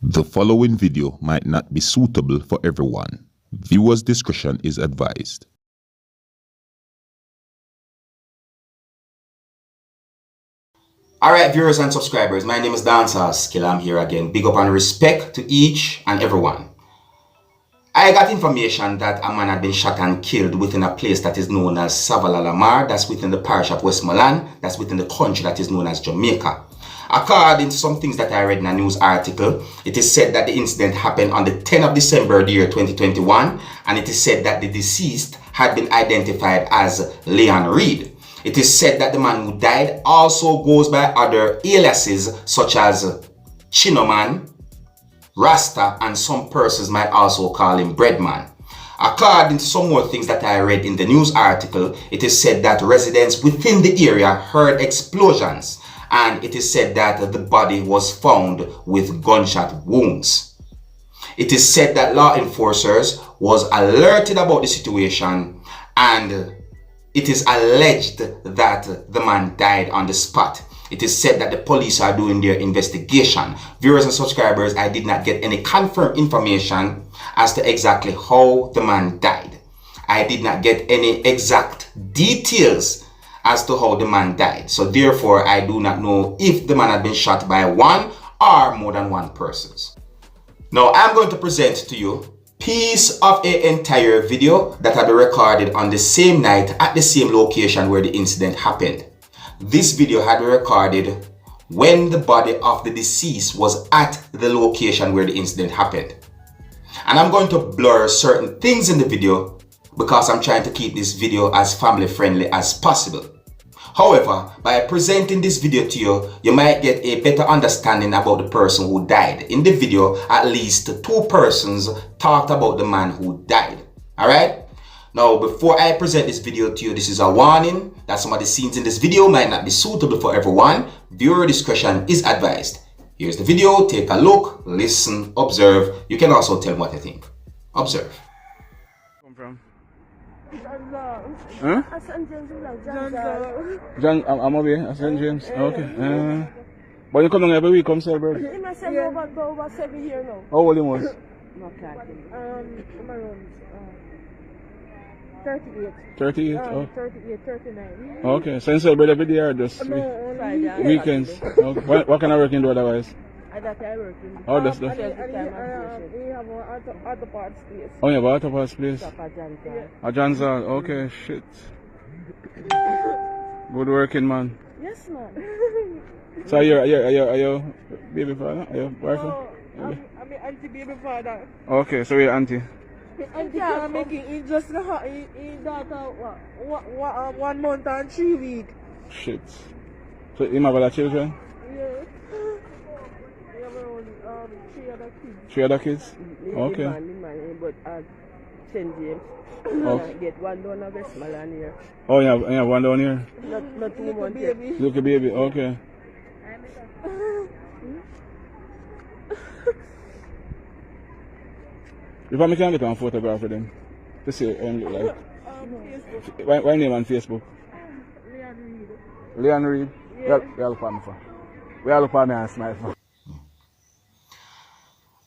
The following video might not be suitable for everyone. Viewers' discretion is advised. Alright, viewers and subscribers, my name is Dancehall Skilla. I'm here again. Big up and respect to each and everyone. I got information that a man had been shot and killed within a place that is known as Savanna la Mar. That's within the parish of Westmoreland. That's within the country that is known as Jamaica. According to some things that I read in a news article, it is said that the incident happened on the 10th of December, the year 2021, and it is said that the deceased had been identified as Leon Reed. It is said that the man who died also goes by other aliases such as Chinoman, Rasta, and some persons might also call him Breadman. According to some more things that I read in the news article, it is said that residents within the area heard explosions, and it is said that the body was found with gunshot wounds. It is said that law enforcers was alerted about the situation, and it is alleged that the man died on the spot. It is said that the police are doing their investigation. Viewers and subscribers, I did not get any confirmed information as to exactly how the man died. I did not get any exact details as to how the man died. So therefore, I do not know if the man had been shot by one or more than one person. Now, I'm going to present to you piece of an entire video that had been recorded on the same night at the same location where the incident happened. This video had been recorded when the body of the deceased was at the location where the incident happened. And I'm going to blur certain things in the video because I'm trying to keep this video as family friendly as possible. However, by presenting this video to you, you might get a better understanding about the person who died. In the video, at least two persons talked about the man who died. Alright? Now, before I present this video to you, this is a warning that some of the scenes in this video might not be suitable for everyone. Viewer discretion is advised. Here's the video. Take a look, listen, observe. You can also tell me what you think. Observe. Come from? Huh? John, I'm over here at St. James. Okay. But you come down every week, come celebrate? Yeah. Over 7 years now. How old you was? I'm around 38. 38? Oh. 38, 39. Okay. So you celebrate every day or just No, Friday. weekends? Okay. What kind of work you do otherwise? I work in. Oh, that's we have an auto parts place. Oh, you have an auto parts place? Yeah. A Dancehall. Okay, shit. Good working, man. Yes, man. So are you baby father? Are you boyfriend? No, I'm an anti-baby father. Okay, so you're auntie? Auntie can't make it. He just got his daughter 1 month and 3 weeks. Shit. So you have other children? Yeah. We have around 3 other kids. 3 other kids? Okay. The man, but at St. James. Okay. Get one down at Westmoreland here. Oh, you have one down here? Not 2 months yet. Little baby, okay. If I can get one photograph of them to see what them look like. Facebook. Why name on Facebook? Leon Reed. Leon Reed? Yeah. We all look for me for. We all look for me and smile for.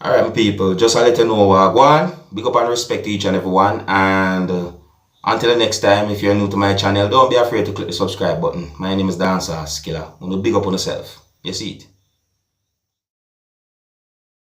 Alright, people, just to let you know what go on. Big up and respect to each and everyone. And until the next time, if you're new to my channel, don't be afraid to click the subscribe button. My name is Dancehall Skilla. Big up on yourself. You see it?